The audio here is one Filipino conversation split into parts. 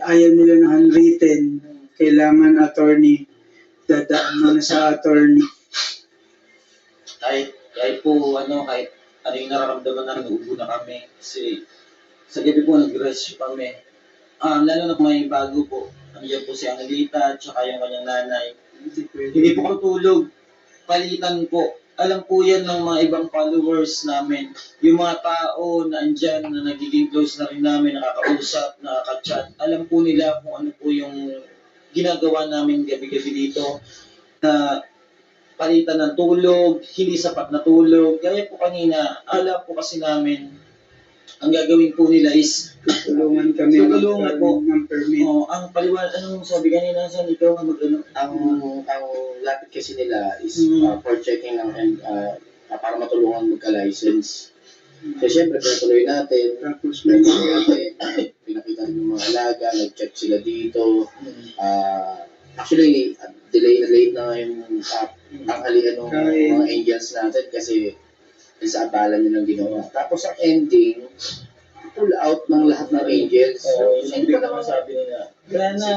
ayaw nila ng handwritten. Kailangan attorney. Dadaan mo na sa attorney. Kahit po, kahit ano yung nararamdaman namin, uubo na kami. Kasi sa gabi po, nag-rush kami. Lalo na kung may bago po. Nandiyan po si Angelita, tsaka yung kanyang nanay. Hindi po matulog. Palitan po. Alam po yan ng mga ibang followers namin. Yung mga tao na andyan, na nagiging close na rin namin, nakakausap, nakaka-chat. Alam po nila kung ano po yung ginagawa namin gabi-gabi dito. Na palitan ng tulog, hindi sapat na tulog. Kaya po kanina, alam po kasi namin, ang gagawin po nila is Tulungan kami ng permit. Ang paliwan, anong sabi kanina, saan ikaw ang mag-ano? Ang lapit kasi nila is for checking lang and para matulungan magka-license. So, syempre, pinatuloy natin. Tapos Pinakita ng mga alaga, nag-check sila dito. Actually, delay na nga yung tanghalian ng mga angels natin kasi sa abala nilang ginawa. Tapos ang ending, pull out ng lahat ng angels. Hindi pa naman sabi nila. Kaya na,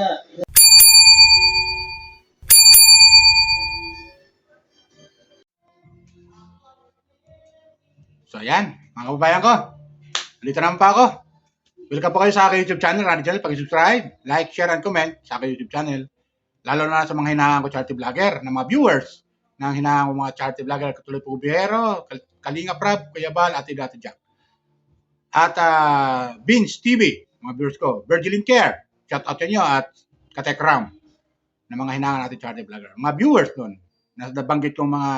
So ayan, mga kababayan ko. Dito naman pa ako. Welcome po kayo sa aking YouTube channel, Randy Channel. Pag-subscribe, like, share, and comment sa aking YouTube channel. Lalo na sa mga hinahangan ko charity vlogger, na mga viewers ng hinahangan ko mga charity vlogger, katulad po Bihero, Kalinga Prab, Kuya Bal, at Dati Jack. At Vince TV, mga viewers ko. Virgilin Care, shout out sa inyo, at Katekram, na mga hinahangan natin charity vlogger. Mga viewers doon, na nabanggit kong mga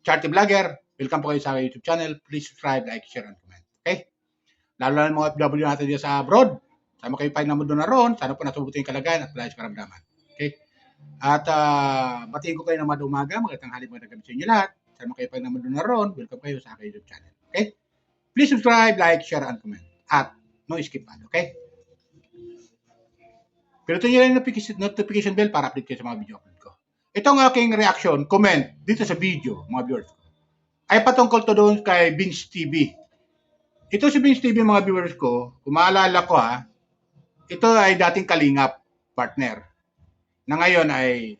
charity vlogger, welcome po kayo sa aking YouTube channel. Please subscribe, like, share, and comment. Okay? Lalo na yung mga FW natin dito sa abroad. Sama kayo pa na doon na roon. Sana po nasubutin yung kalagayan at pala sa karamdaman. Okay? At batiin ko kayo ng umaga, magandang hali, magandang gabi sa inyo lahat. Sama kayo pa na doon na roon. Welcome kayo sa aking YouTube channel. Okay? Please subscribe, like, share, and comment. At no skip ad. Okay? Pinutin nyo lang yung notification bell para update kayo sa mga video upload ko. Itong aking reaction, comment dito sa video, mga viewers ko, ay patungkol to doon kay Vince TV. Ito si Vince TV, mga viewers ko, kung maalala ko ito ay dating Kalingap partner na ngayon ay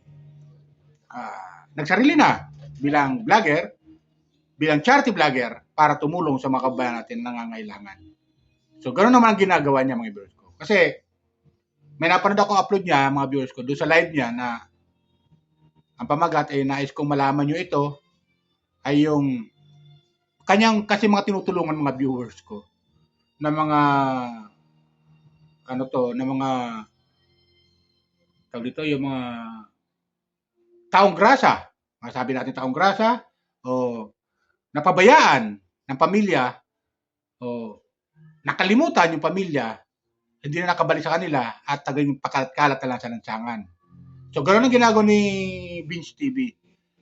nagsarili na bilang vlogger, bilang charity vlogger para tumulong sa mga kabayan natin na nangangailangan. So, ganoon naman ang ginagawa niya, mga viewers ko. Kasi, may napanood akong upload niya, mga viewers ko, doon sa live niya na ang pamagat ay nais kong malaman nyo ito ay yung kanyang kasi mga tinutulungan mga viewers ko na mga na mga tawag dito, yung mga taong grasa, masabi natin taong grasa o napabayaan ng pamilya o nakalimutan yung pamilya, hindi na nakabalik sa kanila at tagay pakalat-kalat na lang sa lansangan. So ganoon ang ginagawa ni Vince TV.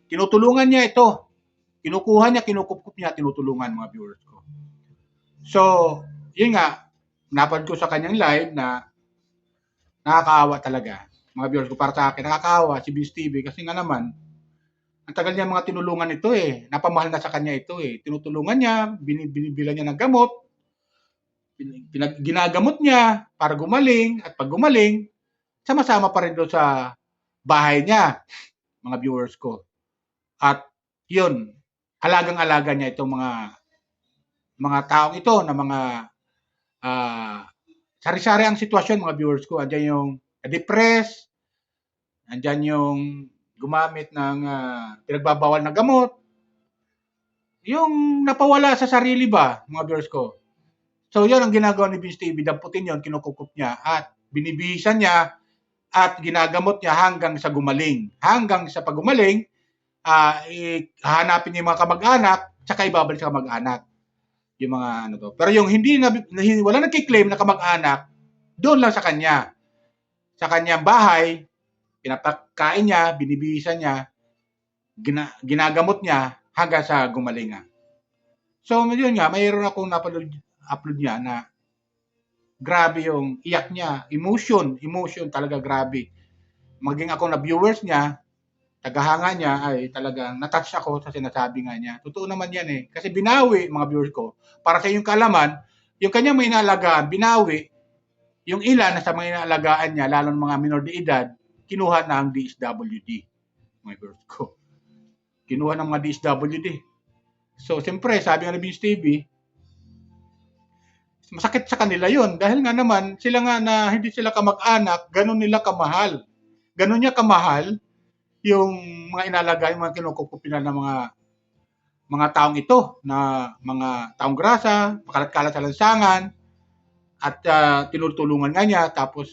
Tinutulungan niya ito. Kinukuha niya, kinukup niya, tinutulungan, mga viewers ko. So, yun nga, napanood ko sa kanyang live na nakakaawa talaga. Mga viewers ko, para sa akin, nakakaawa si Vince TV kasi nga naman, ang tagal niya mga tinulungan ito napamahal na sa kanya ito tinutulungan niya, binibilan niya ng gamot, ginagamot niya para gumaling, at pag gumaling, sama-sama pa rin doon sa bahay niya, mga viewers ko. At yun, alagang-alaga niya itong mga taong ito na mga sari-sari ang sitwasyon, mga viewers ko. Andiyan yung depressed, andiyan yung gumamit ng pinagbabawal na gamot, yung napawala sa sarili ba, mga viewers ko. So, yun ang ginagawa ni Vince TV. Damputin yun, kinukukup niya at binibihisan niya at ginagamot niya hanggang sa gumaling. Hanggang sa paggumaling, hahanapin niya yung mga kamag-anak, tsaka ibabalik sa kamag-anak. Yung mga to. Pero yung wala nagkiklaim na kamag-anak, doon lang sa kanya. Sa kanyang bahay, pinapakain niya, binibihisan niya, ginagamot niya hanggang sa gumaling nga. So, yun nga, mayroon akong upload niya na grabe yung iyak niya, emotion talaga grabe. Maging ako na viewers niya, tagahanga niya ay talagang natouch ako sa sinasabi nga niya. Totoo naman yan kasi binawi, mga viewers ko, para sa yung kaalaman, yung kanyang may inalagaan, binawi Yung ilan na sa mga inaalagaan niya, lalo ng mga minor de edad, kinuha na ang DSWD. Mga viewers ko. Kinuha ng mga DSWD. So, siyempre, sabi nga ni Vince TV, masakit sa kanila yun. Dahil nga naman, sila nga na hindi sila kamag-anak, ganun nila kamahal. Ganun niya kamahal yung mga inalaga, yung mga kinukupin ng mga taong ito, na mga taong grasa, pakalat-kalat sa lansangan, at tinutulungan nga niya. Tapos,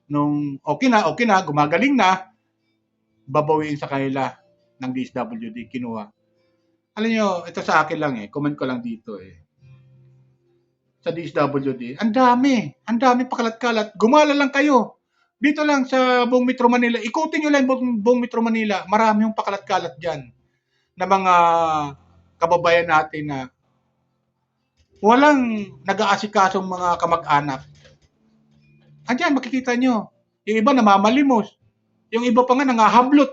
nung okay na, gumagaling na, babawiin sa kanila ng DSWD, kinuha. Alam nyo, ito sa akin lang comment ko lang dito sa DSWD, ang dami pakalat-kalat. Gumala lang kayo. Dito lang sa buong Metro Manila, ikutin nyo lang buong Metro Manila, marami yung pakalat-kalat dyan na mga kababayan natin na walang nag-aasikasong mga kamag-anak. Andyan, makikita nyo. Yung iba namamalimos. Yung iba pa nga nangahablot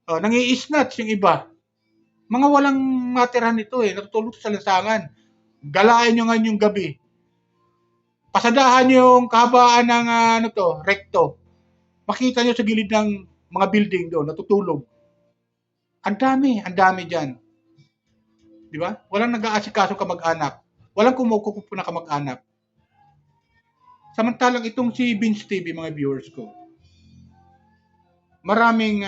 nangi-snatch yung iba. Mga walang matirahan ito natutulog sa lansangan. Galain nyo nga yung gabi. Pasadahan yung kahabaan ng rekto. Makita nyo sa gilid ng mga building doon, natutulog. Ang dami dyan. Di ba? Walang nag-aasikaso kamag-anak. Walang kumukupo na kamag-anak. Samantalang itong si Vince TV, mga viewers ko, maraming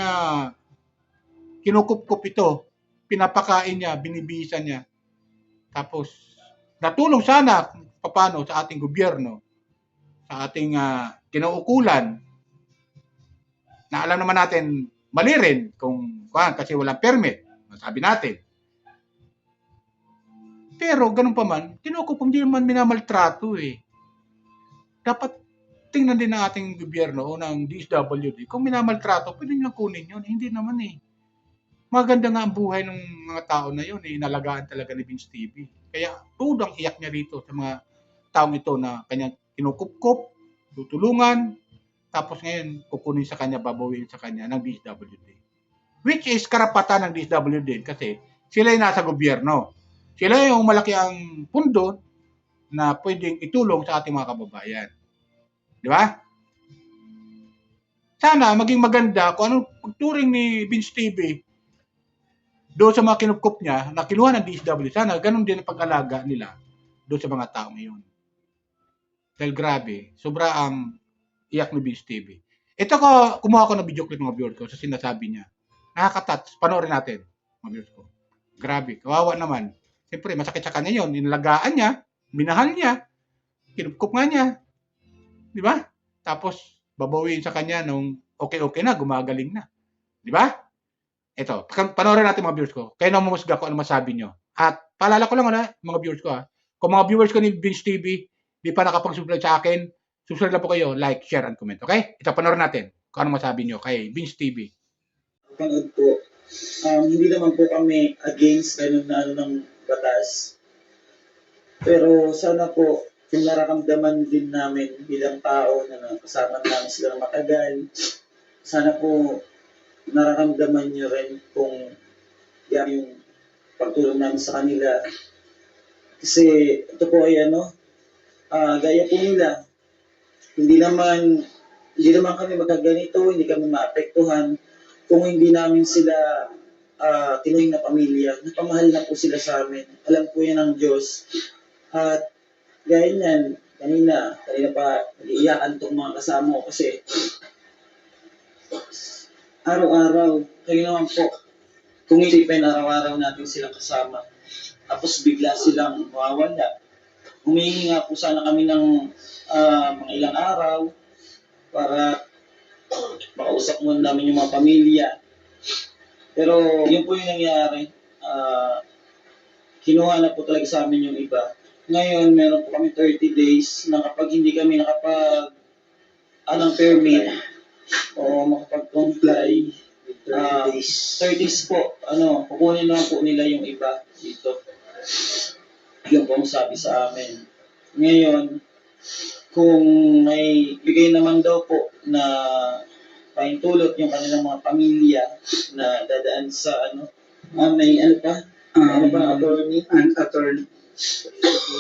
kinukup-kup ito. Pinapakain niya, binibisan niya. Tapos, natulong sana paano sa ating gobyerno, sa ating kinauukulan, na alam naman natin, mali rin kasi walang permit, masabi natin. Pero ganun pa man, kinukup, hindi naman minamaltrato Dapat tingnan din ng ating gobyerno o ng DSWD. Kung minamaltrato, pwede nyo kunin yun. Hindi naman Maganda nga ang buhay ng mga tao na yun. Inalagaan talaga ni Vince TV. Kaya tudang iyak niya rito sa mga taong ito na kanyang kinukup-kup, tutulungan, tapos ngayon kukunin sa kanya, babawin sa kanya ng DSWD. Which is karapatan ng DSWD kasi sila yung nasa gobyerno. Sila yung malaki ang pundo na pwedeng itulong sa ating mga kababayan. Di ba? Sana maging maganda kung anong turing ni Vince TV doon sa mga kinukup niya na kinuha ng DSWD. Sana ganun din ang pag-alaga nila doon sa mga tao ngayon. Dahil grabe, sobra ang iyak ni Vince TV. Ito kumuha ko ng video clip mga viewers ko sa sinasabi niya. Nakaka-touch. Panoorin natin mga viewers ko. Grabe, kawawa naman. Siyempre, masakit sa kanya yun. Inalagaan niya, minahal niya, kinukup nga niya. Di ba? Tapos, babawiin sa kanya nung okay na, gumagaling na. Di ba? Ito, panoorin natin mga viewers ko. Kayo na mamusga kung ano masabi nyo. At paalala ko lang mga viewers ko Kung mga viewers ko ni Vince TV, di pa nakapag-subscribe sa akin, subscribe na po kayo, like, share, and comment. Okay? Ito, panoorin natin kung ano masabi nyo kay Vince TV. Panood po, hindi naman po kami against ganun na ng batas. Pero sana po, kung nararamdaman din namin bilang tao na kasama namin sila ng matagal, sana po nararamdaman nyo rin kung yan yung pagtulong namin sa kanila. Kasi ito po ay gaya po nila. Hindi naman kami magkaganito, hindi kami maapektuhan kung hindi namin sila tinuring na pamilya. Napamahal na po sila sa amin. Alam po yan ng Diyos. At gaya niyan, kanina pa nag-iiyakan itong mga kasama ko kasi araw-araw, kayo naman po, kung isipin araw-araw natin silang kasama, tapos bigla silang mawawala. Humingi nga po sana kami ng mga ilang araw para makausap muna namin yung mga pamilya. Pero yun po yung nangyari. Kinuha na po talaga sa amin yung iba. Ngayon, meron po kami 30 days na kapag hindi kami ng permit o makapag-comply, 30 days po, kukunin naman po nila yung iba dito. Yun po ang sabi sa amin. Ngayon, kung may bigay naman daw po na paintulot yung kanilang mga pamilya na dadaan sa attorney. An attorney.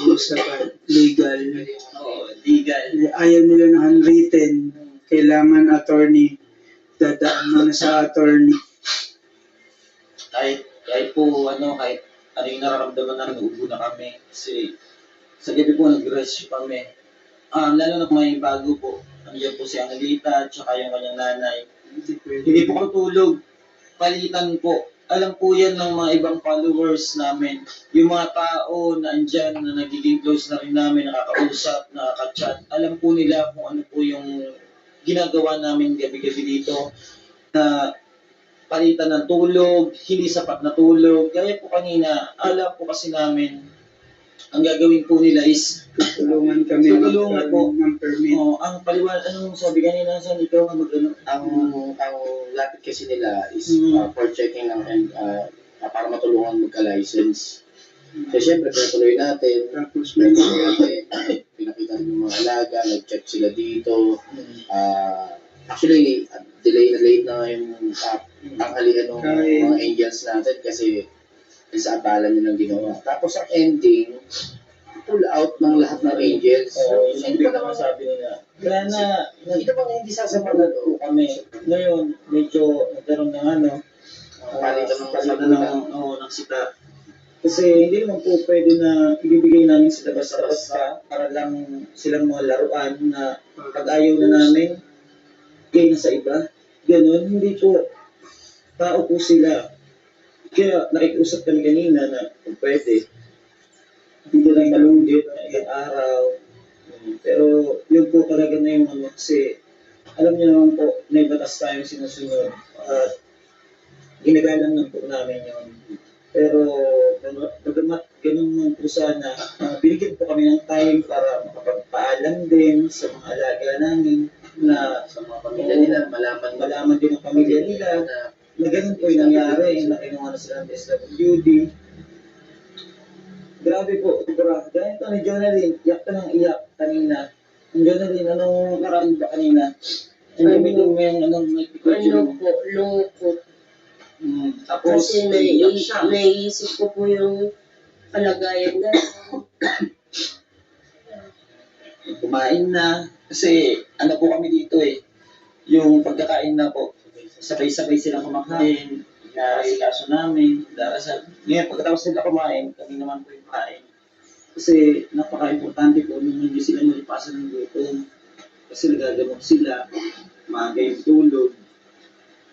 Usapan, legal. Oo, legal. Ayaw nila ng handwritten. Kailangan attorney. Dadaan mo na sa attorney. Kahit ano yung nararamdaman namin, uubo na kami. Kasi sa gabi po nag-rescue kami. Lalo na kung may bago po. Nandiyan po si Angelita at saka yung kanyang nanay. Hindi po matulog. Palitan po. Alam po yan ng mga ibang followers namin. Yung mga tao na andyan na nagiging close na rin namin, nakakausap, nakaka-chat. Alam po nila kung ano po yung ginagawa namin gabi-gabi dito. Na palitan ng tulog, hindi sapat na tulog. Kaya po kanina, alam po kasi namin, ang gagawin po nila is Tulungan kami Tutulungan po. ng permit. ang paliwan, anong sabi kanina, saan ikaw ang mag-ano? Ang lapit kasi nila is Mm. for checking ng para matulungan magka-license. So, syempre, pinatuloy natin. Tapos Pinakita ng mga alaga, nag-check sila dito. Actually, delay na nga yung tanghalian ng mga angels natin kasi sa abala nilang ginawa. Tapos ang ending, pull out ng lahat ng angels. So, Hindi hindi pa pa naman sabi nila. Kaya na, hindi naman hindi sasama sasamalan po kami. Ngayon, medyo nagkaroon ng Palitan ng palitan ng sita. Kasi hindi naman po pwede na ibibigay namin sila basta-basta para lang silang mga laruan na pag ayaw na namin, gay na sa iba. Ganon, hindi po. Tao po sila. Kaya nakikiusap kami kanina na kung pwede, hindi lang malugit na ilang araw. Pero yun po talaga na yung ano, kasi alam niyo naman po, may batas tayong sinusunod at ginagalang lang po namin yun. Pero bagamat ganun man po sana, binigyan po kami ng time para makapagpaalam din sa mga alaga namin na sa mga pamilya nila, malaman din ng pamilya nila na ganun po yung nangyari, na kinuha na sila ng SWD. Grabe po, sobra. Ganito ni Jonalyn, iyak ka ng iyak kanina. Ang Jonalyn, anong naramdaman ba kanina? Ang gamitin mo yung anong may picture Ano mo. po, lungkot. Tapos, Kasi iyak siya. naiisip ko po yung kalagayan na. Kumain na. Kasi, ano po kami dito yung pagkakain na po, sabay-sabay silang kumakain, kaso namin, darasal. Ngayon, pagkatapos nila kumain, kami naman po yung kain. Kasi napaka-importante po nung hindi sila malipasan ng gutom. Kasi nagagamot sila, maaga yung tulog.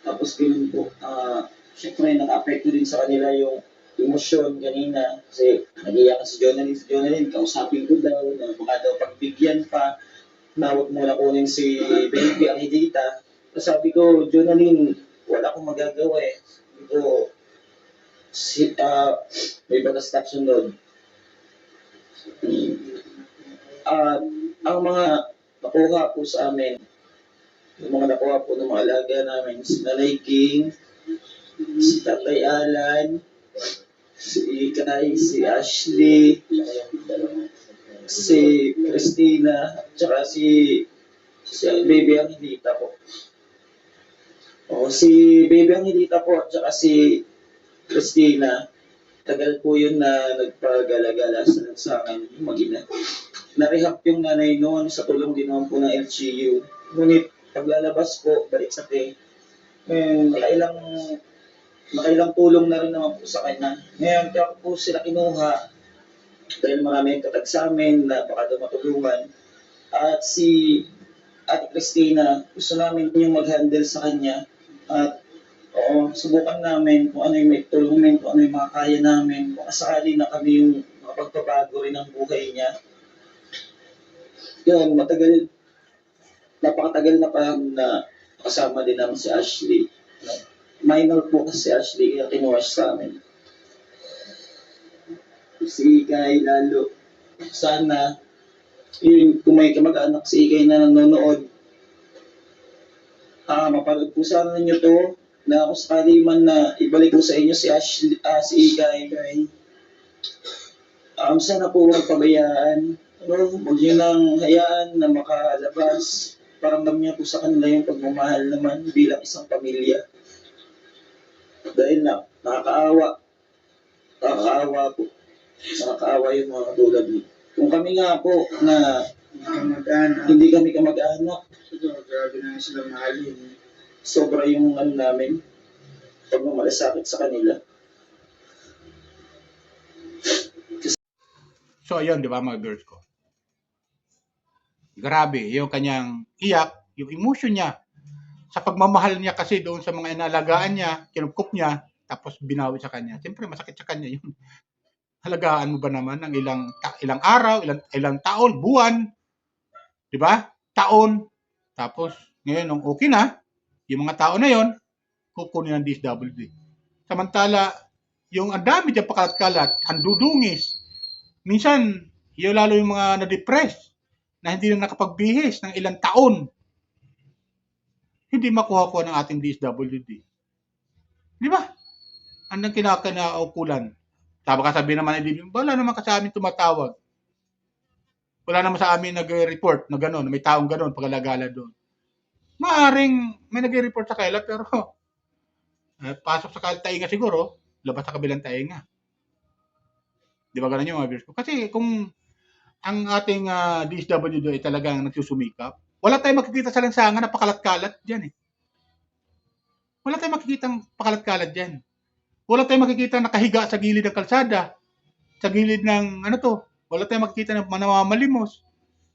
Tapos ganun po, syempre naka-apekto din sa kanila yung emosyon kanina. Kasi nag-iyakan si Jonalyn, kausapin ko daw, na baka daw pagbigyan pa, na huwag muna kunin si baby ang hidita. Sabi ko, Jonalyn, wala akong magagawa Sabi ko, may batas na sunod. Ang mga nakuha po sa amin, yung mga nakuha po ng mga alaga namin, si Nanay King, si Tatay Alan, si Ikay, si Ashley, si Christina, tsaka si Baby Angelita po. Si Baby Angelita po, tsaka si Christina, tagal po yun na nagpagala-gala sa akin, yung mag-ina. Na-rehab yung nanay noon sa tulong din naman po ng LGU. Ngunit paglalabas po, balik sa pay. Nakailang tulong na rin naman po sa kanya. Ngayon, kaya po sila kinuha dahil marami yung katag sa amin na baka daw matulungan. At si Ate Christina, gusto namin yung mag-handle sa kanya. At subukan namin kung ano yung may tulungan, kung ano yung makakaya namin, kung sakali na kami yung makapagpabago rin ang buhay niya. Yun, napakatagal na pa na kasama din namin si Ashley. Minor po kasi si Ashley, kaya kinuha siya sa amin. Si Ikay lalo. Sana, kung may kamag-anak si Ikay na nanonood, mapanood po sana ninyo to, na kung sakali man na ibalik ko sa inyo si Ashley, si Ikay. Sana po huwag pabayaan. Huwag nyo nang hayaan na makalabas. Paramdam niya po sa kanila yung pagmamahal naman bilang isang pamilya. Dahil nakakaawa po. Nakakaawa yung mga tulad mo. Kung kami nga po na Hindi ka mag-anak. hindi kami kamag-anak, Siguro, grabe na sila mahalin. sobra yung ano namin, pagmamalasakit sa kanila. So, ayun, di ba mga girls ko? Grabe, yung kanyang iyak, yung emotion niya, sa pagmamahal niya kasi doon sa mga inalagaan niya, kinukup niya, tapos binawi sa kanya. Siyempre, masakit sa kanya yun. Halagaan mo ba naman ng ilang araw, ilang taon, buwan, di ba? Taon. Tapos, ngayon, nung okay na, yung mga tao na yon, kukunin ng DSWD. Samantala, yung ang dami dyan pakalat-kalat, ang dudungis. Minsan, yung lalo yung mga na-depress, na hindi na nakapagbihis ng ilang taon, hindi makuha-kuha ng ating DSWD. Di ba? Anong kinakinaukulan? Baka sabihin naman, wala naman kasi amin tumatawag. Wala naman sa amin nag-report na gano'n, may taong gano'n, pag-alagala doon. Maaring may nag-report sa kaila, pero pasok sa tainga siguro, labas sa kabilang tainga. Di ba gano'n yung mga viewers ko? Kasi kung ang ating DSWD ay talagang nagsusumikap, wala tayong makikita sa lansangan na pakalat-kalat dyan eh. Wala tayong makikita pakalat-kalat dyan. Wala tayong makikita nakahiga sa gilid ng kalsada, sa gilid ng ano to, wala tayong makikita ng namamalimos.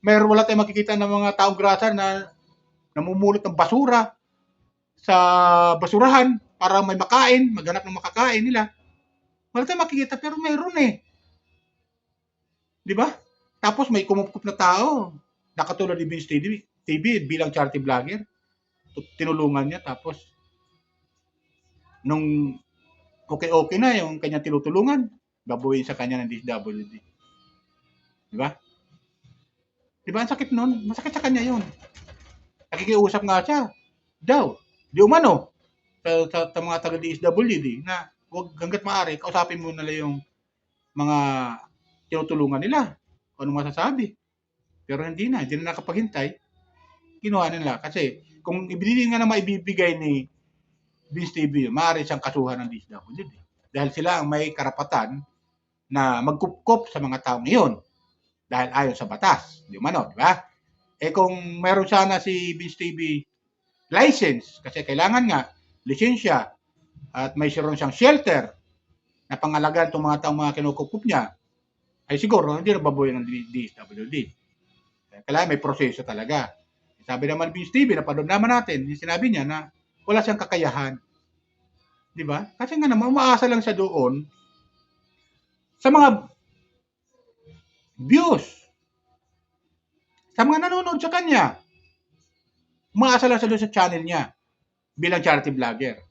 Wala tayong makikita ng mga taong grasa na namumulot ng basura sa basurahan para may makain, maghanap ng makakain nila. Wala tayong makikita pero mayroon eh. Di ba? Tapos may kumukup na tao, nakatulad ni Vince TV bilang charity vlogger. Tinulungan niya tapos nung okay na yung kanya tinutulungan, babuhin sa kanya ng DSWD. Di ba? Di ba? Ang sakit nun. Masakit sa kanya yun. Nakikiusap nga siya. Daw. Di umano. Sa mga taga-DSWD na huwag hanggat maaari, kausapin mo nila yung mga tinutulungan nila. Kung ano masasabi. Pero hindi na nakapaghintay. Kinuha nila. Kasi kung ibigay nga na maibibigay ni Vince TV, maaari siyang kasuhan ng DSWD. Dahil sila ang may karapatan na magkupkop sa mga taong iyon. Dahil ayon sa batas. Di umano, di ba? Eh kung meron sana si Vince TV license, kasi kailangan nga, lisensya, at may siron siyang shelter na pangalagaan itong mga taong mga kinukukup niya, ay siguro hindi na babuhay ng DSWD. Kailangan may proseso talaga. Sabi naman Vince TV, napanood naman natin, yung sinabi niya na wala siyang kakayahan. Di ba? Kasi nga naman, umaasa lang siya doon sa mga views, sa mga nanonood sa kanya. Umaasa lang siya doon sa channel niya bilang charity vlogger.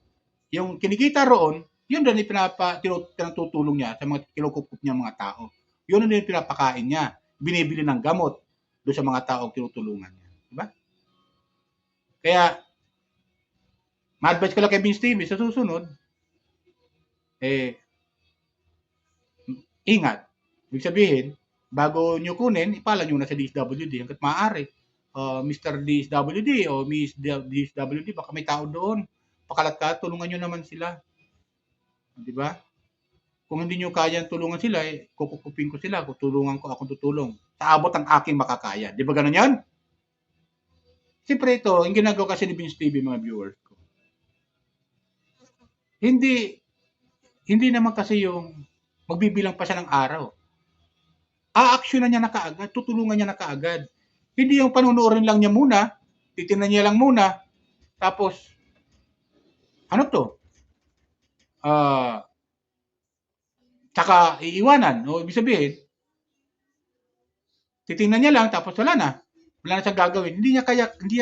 Yung kinikita roon, yun din pinatutulong niya sa mga kinukukup niya mga tao. Yun din pinapakain niya. Binibili ng gamot doon sa mga tao tinutulungan niya. Di ba? Kaya, ma-advise ko lang kay Vince TV sa susunod, ingat. Ibig sabihin, bago nyo kunin, ipala nyo na sa DSWD hanggat maaari. Mr. DSWD o Miss DSWD, baka may tao doon. Pakalat ka, tulungan nyo naman sila. Di ba? Kung hindi nyo kaya tulungan sila, kukupin ko sila. Kung tulungan ko, akong tutulong. Sa abot ang aking makakaya. Di ba ganun yan? Siyempre ito, yung ginagawa kasi ni Vince TV, mga viewers ko. Hindi naman kasi yung magbibilang pa siya ng araw. A-actionan niya na kaagad, tutulungan niya na kaagad. Hindi yung panunuorin lang niya muna, titingnan niya lang muna, tapos, ano to? Tsaka iiwanan. O, ibig sabihin, titingnan niya lang, tapos wala na siyang gagawin. Hindi niya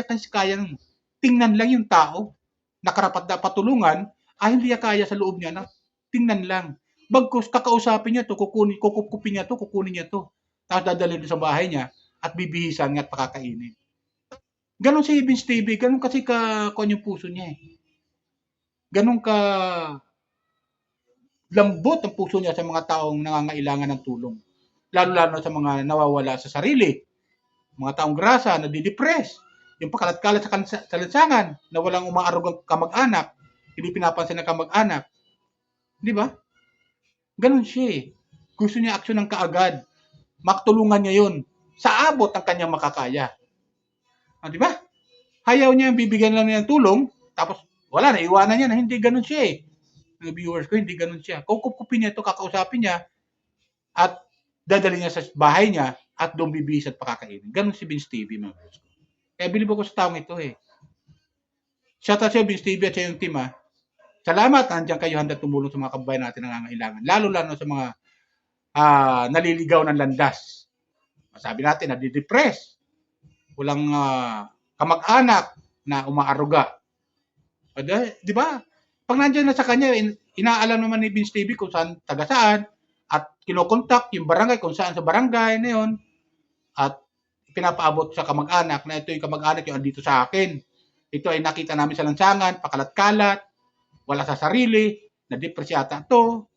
kasi kaya tingnan lang yung tao na karapat na patulungan, hindi niya kaya sa loob niya na tingnan lang. Bagkus kakausapin niya to, kukupin niya to, kukunin niya to. Tapos dadalhin sa bahay niya at bibihisan niya at pakakainin. Ganon si Vince TV, ganon kasi kuan yung puso niya eh. Ganon ka lambot ang puso niya sa mga taong nangangailangan ng tulong. Lalo-lalo sa mga nawawala sa sarili. Mga taong grasa, nadidepress, yung pakalat-kalat sa lansangan, na walang umaarugang kamag-anak, hindi pinapansin ng kamag-anak. Di ba? Ganun siya eh. Gusto niya aksyon ng kaagad. Makatulungan niya yun. Sa abot ng kanyang makakaya. Di ba? Hayaw niya, bibigyan lang niya ng tulong, tapos wala, naiwanan niya na hindi ganun siya eh. Mga viewers ko, hindi ganun siya. Kukupin niya ito, kakausapin niya, at dadali niya sa bahay niya, at doon bibihis at pakakainin. Ganun si Vince TV, mga viewers ko. Kaya bilib ako sa taong ito eh. Shout out sa Vince TV at sa yung team Salamat, nandiyan kayo handa tumulong sa mga kababayan natin na nangangailangan. Lalo sa mga naliligaw ng landas. Masabi natin, nadidepress. Walang kamag-anak na umaaruga. Di ba? Pag nandiyan na sa kanya, inaalam naman ni Vince TV kung saan, taga saan, at kinokontak yung barangay kung saan sa barangay na yun, at pinapaabot sa kamag-anak na ito yung kamag-anak yung andito sa akin. Ito ay nakita namin sa lansangan, pakalat-kalat, wala sa sarili, na-depress yata ito,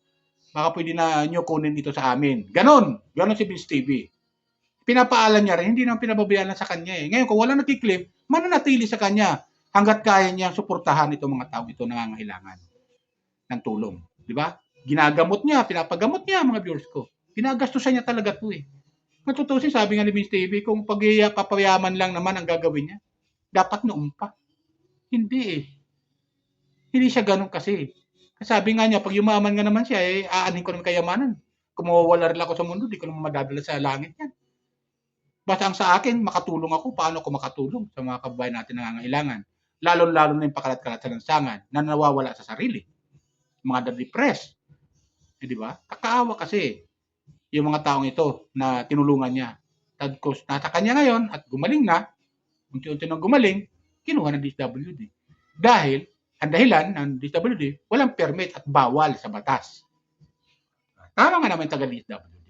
baka pwede na nyo kunin ito sa amin. Ganon si Vince TV. Pinapaalam niya rin, hindi naman pinababayaan sa kanya eh. Ngayon, kung wala nakiklaim, mananatili sa kanya hanggat kaya niyang suportahan itong mga tao ito nangangailangan ng tulong. Di ba? Ginagamot niya, pinapagamot niya mga viewers ko. Ginagastusan niya talaga ito eh. Matutusin, sabi nga ni Vince TV, kung papayaman lang naman ang gagawin niya, dapat noon pa. Hindi eh. Hindi siya ganun kasi. Sabi nga niya, pag yumaman nga naman siya, aanin ko naman kayamanan. Kung mawawala rin ako sa mundo, di ko naman madadala sa langit yan. Basta ang sa akin, makatulong ako. Paano ako makatulong sa mga kababayan natin na nangangailangan? Lalo-lalo na yung pakalat-kalat sa lansangan na nawawala sa sarili. Mga na-depressed. Di ba? Kakaawa kasi yung mga taong ito na tinulungan niya. Tagkos nasa kanya ngayon at gumaling na, unti-unti nang gumaling, kinuha ng DSWD. Dahil, ang dahilan ng DSWD, walang permit at bawal sa batas. Tama nga naman taga DSWD.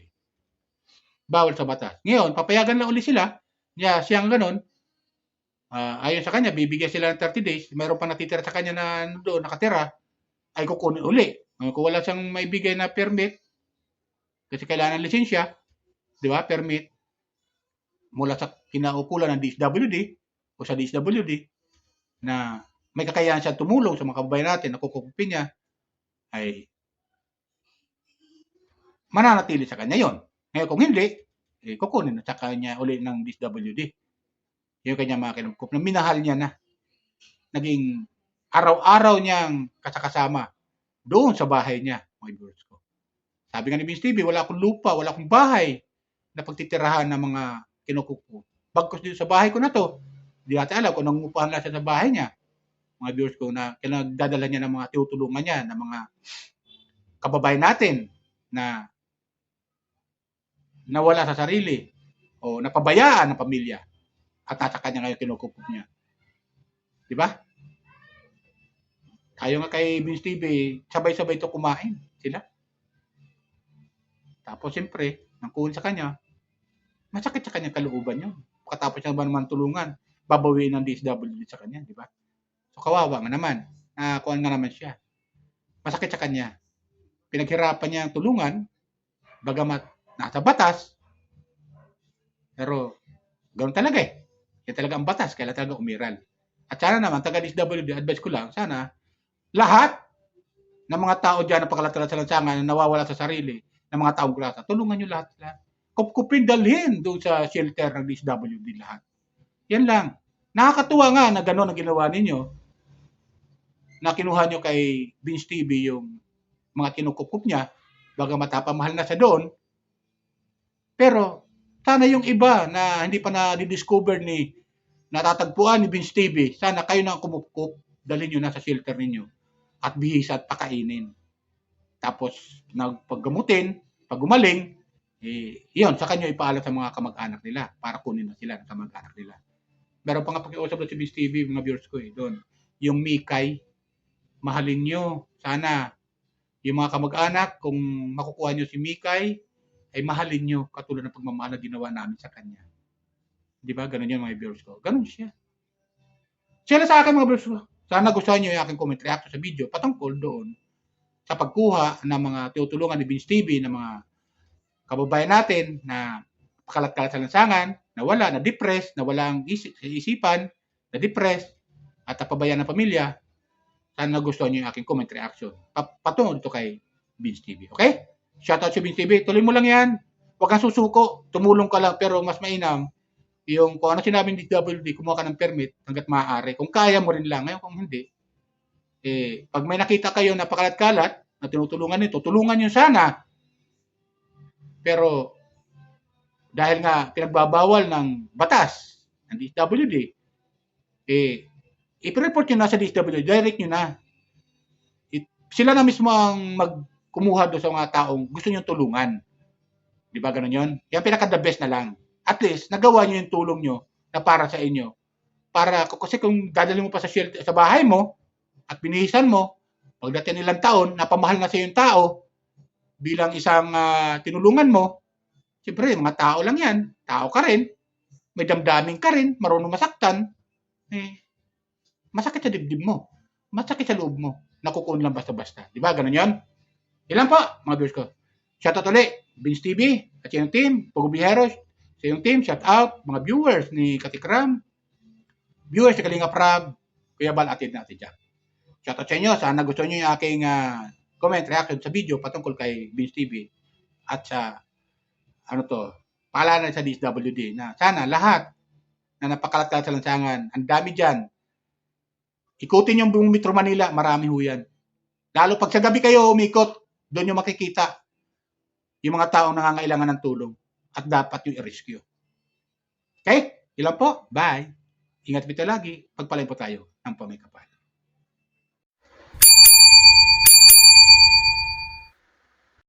Bawal sa batas. Ngayon, papayagan lang uli sila, siyang ganun, ayon sa kanya, bibigyan sila ng 30 days, mayroon pa natitira sa kanya na doon, nakatira, ay kukunin uli. Kung wala siyang maibigay na permit, kasi kailangan ng lisensya, di ba, permit, mula sa kinaukulan ng DSWD, o sa DSWD, na may kakayahan siya tumulong sa mga kababayan natin na kukupin niya, ay mananatili sa kanya yon. Ngayon kung hindi, kukunin na sa kanya uli ng DSWD. Yung kanya mga kinukup na minahal niya na. Naging araw-araw niyang kasakasama doon sa bahay niya, mga viewers ko. Sabi nga ni Vince TV, wala akong lupa, wala akong bahay na pagtitirahan ng mga kinukupo. Bagkus dito sa bahay ko na to, hindi natin alam kung nangungupahan lang siya sa bahay niya. Mga viewers ko na kinagdadala niya ng mga tinutulungan niya, ng mga kababayan natin na nawala sa sarili o napabayaan ng pamilya at nasa kanya ngayon kinukukup niya. Di ba? Tayo nga kay Vince TV, sabay-sabay ito kumain sila. Tapos siyempre, nang kuhin sa kanya, masakit sa kanya kalooban yun. Pagkatapos niya ba naman tulungan, babawiin ng DSWD sa kanya, di ba? So kawawa nga naman, kuhan nga naman siya. Masakit sa kanya. Pinaghirapan niya ang tulungan, bagamat nasa batas, pero ganoon talaga eh. Yan talaga ang batas, kailan talaga umiral. At sana naman, taga-DSWD, advice ko lang, sana lahat ng mga tao dyan na pakalat-kalat sa lansangan, na nawawala sa sarili, ng mga taong grasa, tulungan nyo lahat sila. Kupkupin, dalhin doon sa shelter ng DSWD lahat. Yan lang. Nakakatuwa nga na gano'n ang ginawa ninyo, na kinuha nyo kay Vince TV yung mga kinukukup niya, baga matapamahal na siya doon. Pero, sana yung iba na hindi pa na-discover ni natatagpuan ni Vince TV, sana kayo na kumupkup, dalhin nyo na sa shelter ninyo at bihis at pakainin. Tapos, paggamutin, pag gumaling, yun, sa kanyo ipaalam sa mga kamag-anak nila para kunin na sila ng kamag-anak nila. Meron pa nga pakiusap doon si Vince TV, mga viewers ko doon. Yung Mikay, mahalin nyo. Sana, yung mga kamag-anak, kung makukuha nyo si Mikay, ay mahalin nyo katulad ng pagmamahal na ginawa namin sa kanya. Di ba? Ganun yun mga viewers ko. Ganun siya. Sila sa akin mga viewers ko. Sana gustuhan nyo yung aking comment reaction sa video patungkol doon sa pagkuha ng mga tutulungan ni Vince TV ng mga kababayan natin na pakalat-kalat sa lansangan, na wala, na depressed, na walang isipan, na depressed, at napabayaan ng pamilya. Sana gustuhan nyo yung aking comment reaction patungkol dito kay Vince TV. Okay? Shoutout si Vince TV. Tuloy mo lang yan. Huwag kang susuko. Tumulong ka lang. Pero mas mainam, yung kung ano sinabi ng DWD, kumuha ka ng permit hanggat maaari. Kung kaya mo rin lang. Ngayon kung hindi, pag may nakita kayo na pakalat-kalat, na tinutulungan nito, tulungan nyo sana. Pero, dahil nga pinagbabawal ng batas ng DSWD, i-report nyo na sa DSWD, direct nyo na. Sila na mismo ang magkumuha doon sa mga taong gusto nyo tulungan. Di ba ganun yun? Yan pinaka-the best na lang. At least, nagawa nyo yung tulong nyo na para sa inyo. Kasi kung dadalhin mo pa sa shelter, sa bahay mo, at binihisan mo, pagdating ilang taon, napamahal na sa yung tao, bilang isang tinulungan mo, siyempre, mga tao lang yan. Tao ka rin. May damdamin ka rin. Marunong masaktan. Masakit sa dibdib mo. Masakit sa loob mo. Nakukunin lang basta-basta. Di ba? Ganun yun? Ilan po, mga viewers ko. Shoutout ulit, Vince TV, at yung team, Pogo Bijeros, sa yung team, shoutout, mga viewers ni Katikram, viewers ni Kalinga Prab, Kuya Bal, atid natin dyan. Shoutout sa inyo. Sana gusto nyo yung aking comment, reaction sa video patungkol kay Vince TV at sa paalala sa DSWD na sana lahat na napakalat-kalat sa lansangan, ang dami dyan. Ikutin yung buong Metro Manila, marami ho yan. Lalo pag sa gabi kayo umikot, doon yung makikita yung mga taong nangangailangan ng tulong at dapat yung i-rescue. Okay? Ilan po? Bye! Ingat po lagi. Pagpalain po tayo ng pamay kapal.